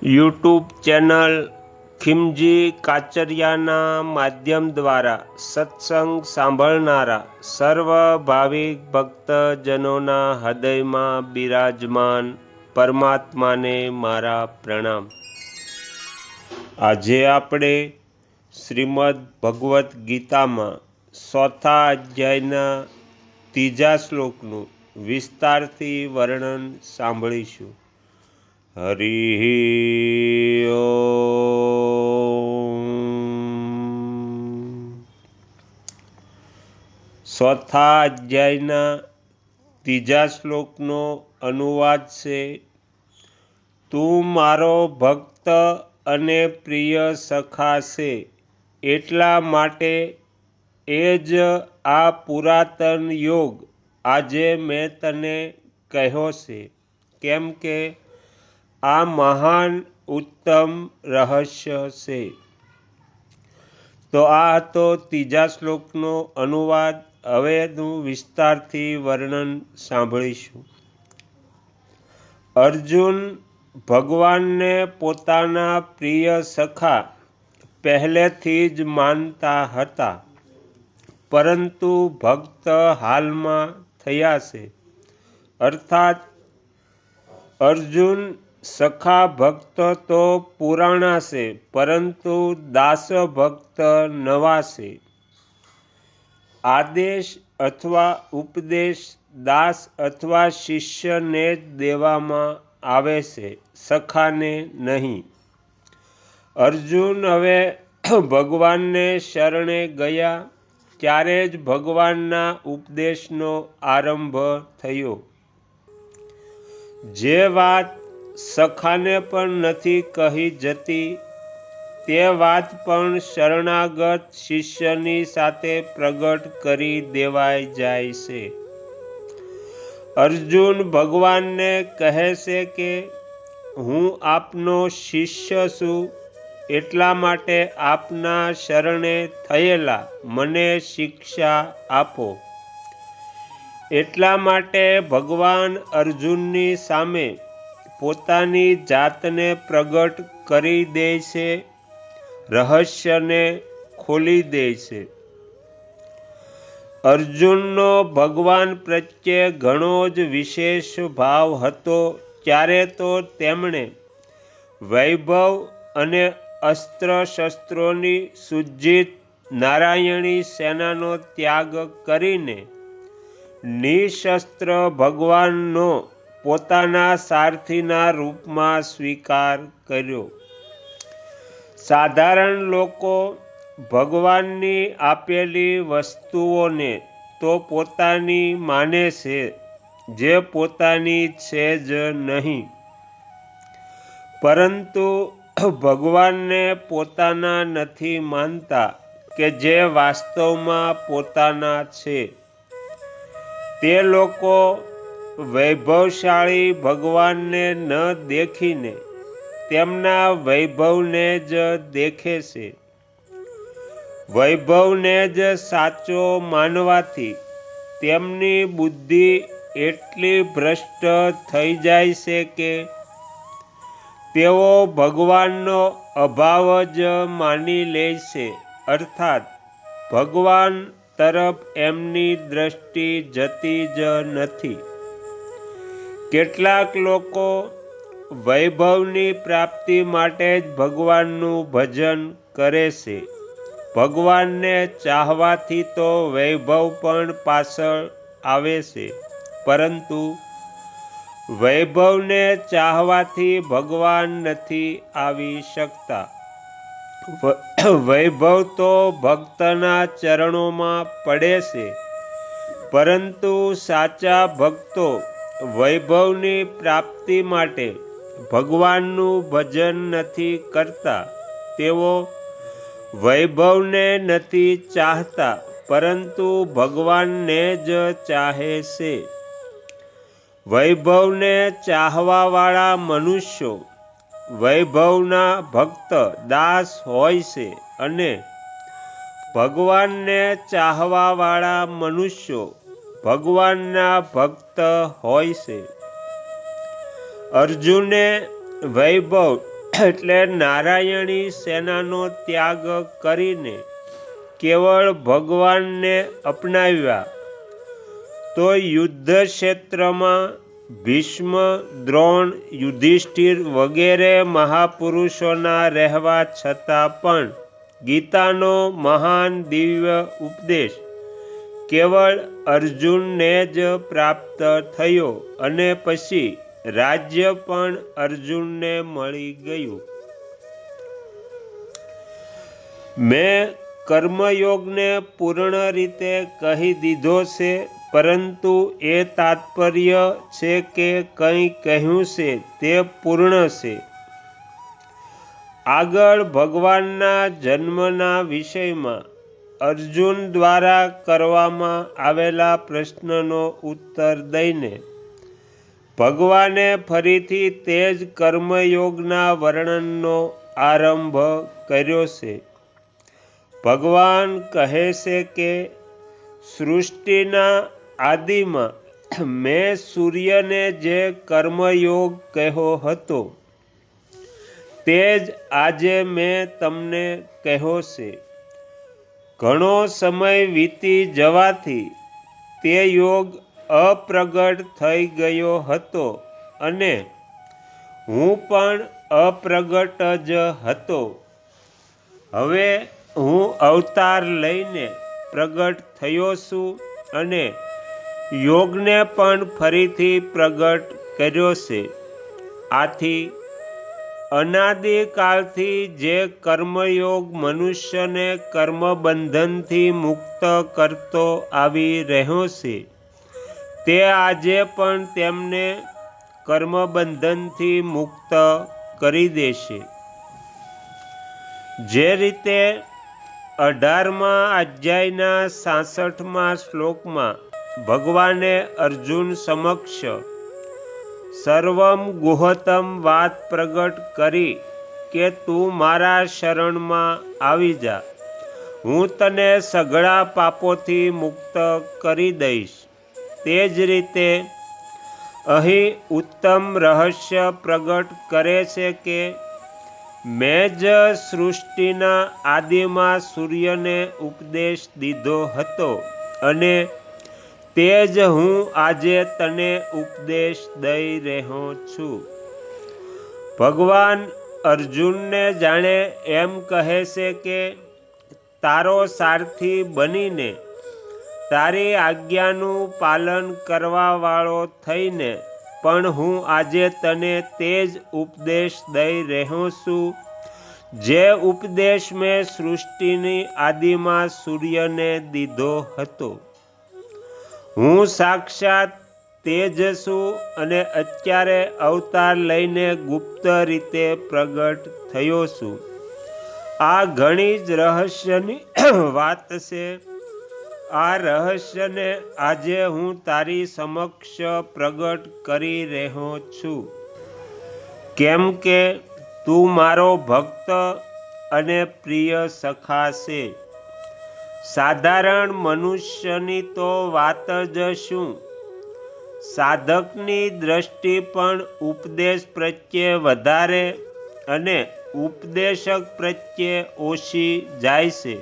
YouTube channel Khimji કાચરિયાના માધ્યમ દ્વારા સત્સંગ સાંભળનારા સર્વ ભાવિક ભક્તજનોના હૃદયમાં બિરાજમાન પરમાત્માને મારા પ્રણામ। આજે આપણે શ્રીમદ ભગવદ્ ગીતામાં 4થા અધ્યાયના 3જા શ્લોકનું વિસ્તારથી વર્ણન સાંભળીશું। હરિ ઓમ। 4થા અધ્યાયના 3જા શ્લોકનો અનુવાદ છે, તું મારો ભક્ત અને પ્રિય સખા છે, એટલા માટે એ જ આ પુરાતન યોગ આજે મેં તને કહ્યો છે, કેમ કે આ મહાન ઉત્તમ રહસ્ય છે। તો આ હતો 3જા શ્લોકનો અનુવાદ। હવેનું વિસ્તારથી વર્ણન સાંભળીશું। અર્જુન ભગવાનને પોતાના પ્રિય સખા પહેલેથી જ માનતા હતા, પરંતુ ભક્ત હાલમાં થયા છે। અર્થાત અર્જુન સખા ભક્ત તો પુરાણા છે, પરંતુ દાસ ભક્ત નવા છે। આદેશ અથવા ઉપદેશ દાસ અથવા શિષ્યને જ દેવામાં આવે છે, સખાને નહીં। અર્જુન હવે ભગવાનને શરણે ગયા ત્યારે જ ભગવાનના ઉપદેશનો આરંભ થયો। જે વાત સખાને પણ નથી કહી જતી, તે વાત પણ શરણાગત શિષ્યની સાથે પ્રગટ કરી દેવાઈ જાય છે। અર્જુન ભગવાનને કહે છે કે હું આપનો શિષ્ય છું, એટલા માટે આપના શરણે થયેલા મને શિક્ષા આપો। એટલા માટે ભગવાન અર્જુનની સામે પોતાની જાતને પ્રગટ કરી દે છે, રહસ્યને ખોલી દે છે। અર્જુનનો ભગવાન પ્રત્યે ઘણો જ વિશેષ ભાવ હતો, ત્યારે તો તેમણે વૈભવ અને અસ્ત્ર શસ્ત્રોની સુજ્જિત નારાયણી સેનાનો ત્યાગ કરીને નિશસ્ત્ર ભગવાનનો પોતાના સારથીના રૂપમાં સ્વીકાર કર્યો। સાધારણ લોકો ભગવાનની આપેલી વસ્તુઓને તો પોતાની માને છે, જે પોતાની છે જ નહીં, પરંતુ ભગવાનને પોતાના નથી માનતા કે જે વાસ્તવમાં પોતાના છે। તે લોકો વૈભવશાળી ભગવાનને ન દેખીને તેમના વૈભવને જ દેખે છે। વૈભવને જ સાચો માનવાથી તેમની બુદ્ધિ એટલી ભ્રષ્ટ થઈ જાય છે કે તેઓ ભગવાનનો અભાવ જ માની લે છે, અર્થાત ભગવાન તરફ એમની દ્રષ્ટિ જતી જ નથી। કેટલાક લોકો વૈભવની પ્રાપ્તિ માટે જ ભગવાનનું ભજન કરે છે। ભગવાનને ચાહવાથી તો વૈભવ પણ પાછળ આવે છે, પરંતુ વૈભવને ચાહવાથી ભગવાન નથી આવી શકતા। વૈભવ તો ભક્તના ચરણોમાં પડે છે, પરંતુ સાચા ભક્તો વૈભવની પ્રાપ્તિ માટે ભગવાનનું ભજન નથી કરતા। તેઓ વૈભવને નથી ચાહતા, પરંતુ ભગવાનને જ ચાહે છે। વૈભવને ચાહવાવાળા મનુષ્યો વૈભવના ભક્ત દાસ હોય છે, અને ભગવાનને ચાહવાવાળા મનુષ્યો ભગવાનના ભક્ત હોય છે। અર્જુને વૈભવ એટલે નારાયણી સેનાનો ત્યાગ કરીને કેવળ ભગવાનને અપનાવ્યા તો યુદ્ધ ક્ષેત્રમાં ભીષ્મ, દ્રોણ, યુધિષ્ઠિર વગેરે મહાપુરુષોના રહેવા છતાં પણ ગીતાનો મહાન દિવ્ય ઉપદેશ કેવળ અર્જુનને જ પ્રાપ્ત થયો અને પછી રાજ્ય પણ અર્જુનને મળી ગયું. મેં કર્મયોગને પૂર્ણ રીતે કહી દીધો છે, પરંતુ એ તાત્પર્ય છે કે કંઈ કહ્યું છે તે પૂર્ણ છે. આગળ ભગવાનના જન્મના વિષયમાં અર્જુન દ્વારા કરવામાં આવેલા પ્રશ્નનો ઉત્તર દઈને ભગવાને ફરીથી તે જ કર્મયોગના વર્ણનનો આરંભ કર્યો છે. ભગવાન કહે છે કે સૃષ્ટિના આદિમાં મેં સૂર્યને જે કર્મયોગ કહ્યો હતો તે જ આજે મેં તમને કહ્યો છે. ઘણો સમય વીતી જવાથી તે યોગ અપ્રગટ થઈ ગયો હતો અને હું પણ અપ્રગટ જ હતો. હવે હું અવતાર લઈને પ્રગટ થયો છું અને યોગને પણ ફરીથી પ્રગટ કર્યો છે. આથી અનાદિકાળથી જે કર્મયોગ મનુષ્યને કર્મબંધનથી મુક્ત કરતો આવી રહ્યો છે તે આજે પણ તેમને કર્મબંધનથી મુક્ત કરી દેશે. જે રીતે 18મા અધ્યાયના 66મા શ્લોકમાં ભગવાને અર્જુન સમક્ષ સર્વમ ગુહતમ વાત પ્રગટ કરી કે તું મારા શરણમાં આવી જા, હું તને સઘળા પાપોથી મુક્ત કરી દઈશ. તે જ રીતે અહીં ઉત્તમ રહસ્ય પ્રગટ કરે છે કે મેં જ સૃષ્ટિના આદિમાં સૂર્યને ઉપદેશ દીધો હતો અને તે જ હું આજે તને ઉપદેશ દઈ રહ્યો છું. ભગવાન અર્જુનને જાણે એમ કહે છે કે તારો સારથી બનીને તારી આજ્ઞાનું પાલન કરવાવાળો થઈને પણ હું આજે તને તે જ ઉપદેશ દઈ રહ્યો છું જે ઉપદેશ મેં સૃષ્ટિની આદિમાં સૂર્યને દીધો હતો. હું સાક્ષાત તેજ છું અને અત્યારે અવતાર લઈને ગુપ્ત રીતે પ્રગટ થયો છું. આ ઘણી જ રહસ્યની વાત છે. આ રહસ્યને આજે હું તારી સમક્ષ પ્રગટ કરી રહ્યો છું, કેમ કે તું મારો ભક્ત અને પ્રિય સખા છે. સાધારણ મનુષ્યની તો વાત જ શું, સાધકની દ્રષ્ટિ પણ ઉપદેશ પ્રત્યે વધારે અને ઉપદેશક પ્રત્યે ઓછી જાય છે.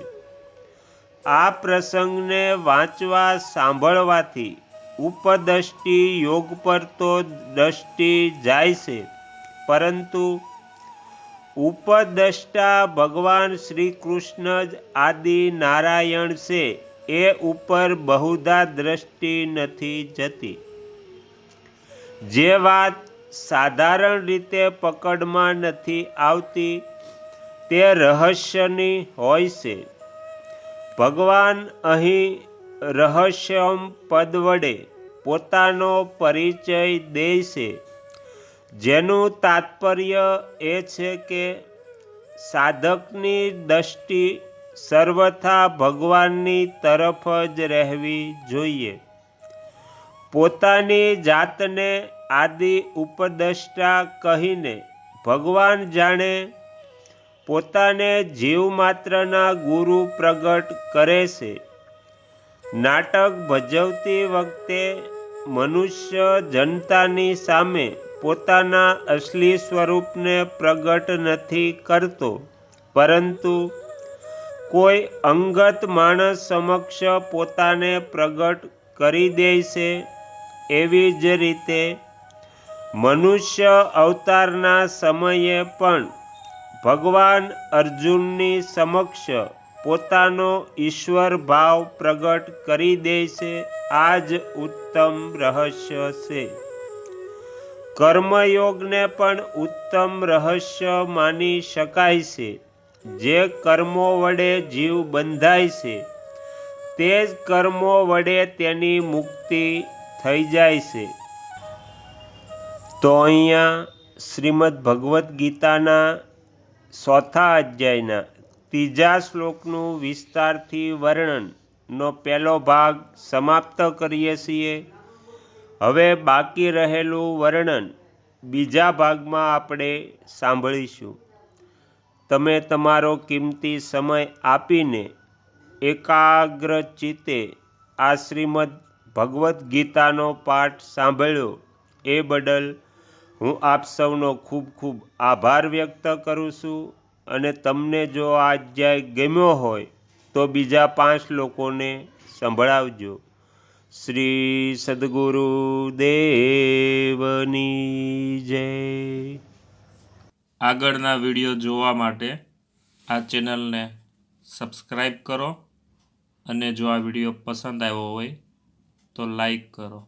આ પ્રસંગને વાંચવા સાંભળવાથી ઉપદષ્ટિ યોગ પર તો દ્રષ્ટિ જાય છે, પરંતુ ઉપદ્રષ્ટા ભગવાન શ્રી કૃષ્ણ જ આદિ નારાયણ છે એ ઉપર બહુધા દ્રષ્ટિ નથી જતી. જે વાત સાધારણ રીતે પકડમાં નથી આવતી તે રહસ્યની હોય છે. ભગવાન અહીં રહસ્યમ પદ વડે પોતાનો પરિચય દે છે, જેનું તાત્પર્ય એ છે કે સાધકની દ્રષ્ટિ સર્વથા ભગવાનની તરફ જ રહેવી જોઈએ. પોતાની જાતને આદિ ઉપદ્રષ્ટા કહીને ભગવાન જાણે પોતાને જીવ માત્રના ગુરુ પ્રગટ કરે છે. નાટક ભજવતી વખતે મનુષ્ય જનતાની સામે પોતાના અસલી સ્વરૂપને પ્રગટ નથી કરતો, પરંતુ કોઈ અંગત માણસ સમક્ષ પોતાને પ્રગટ કરી દે છે. એવી જ રીતે મનુષ્ય અવતારના સમયે પણ ભગવાન અર્જુનની સમક્ષ પોતાનો ઈશ્વર ભાવ પ્રગટ કરી દે છે. આ જ ઉત્તમ રહસ્ય છે. કર્મયોગને પણ ઉત્તમ રહસ્ય માની શકાય છે. જે કર્મો વડે જીવ બંધાય છે, તે જ કર્મો વડે તેની મુક્તિ થઈ જાય છે. તો અહીંયા શ્રીમદ ભગવદ્ ગીતાના 4થા અધ્યાયના 3જા શ્લોકનું વિસ્તારથી વર્ણનનો પહેલો ભાગ સમાપ્ત કરીએ છીએ. હવે બાકી રહેલું વર્ણન બીજા ભાગમાં આપણે સાંભળીશું. તમે તમારો કિંમતી સમય આપીને એકાગ્ર ચિત્તે આ શ્રીમદ ભગવદ્ ગીતાનો પાઠ સાંભળ્યો એ બદલ હું આપ સૌનો ખૂબ ખૂબ આભાર વ્યક્ત કરું છું. અને તમને જો આ અધ્યાય ગમ્યો હોય તો બીજા 5 લોકોને સંભળાવજો. શ્રી સદ્ગુરુ દેવની જય. આગળના વિડીયો જોવા માટે આ ચેનલને સબસ્ક્રાઈબ કરો અને જો આ વિડીયો પસંદ આવ્યો હોય તો લાઈક કરો.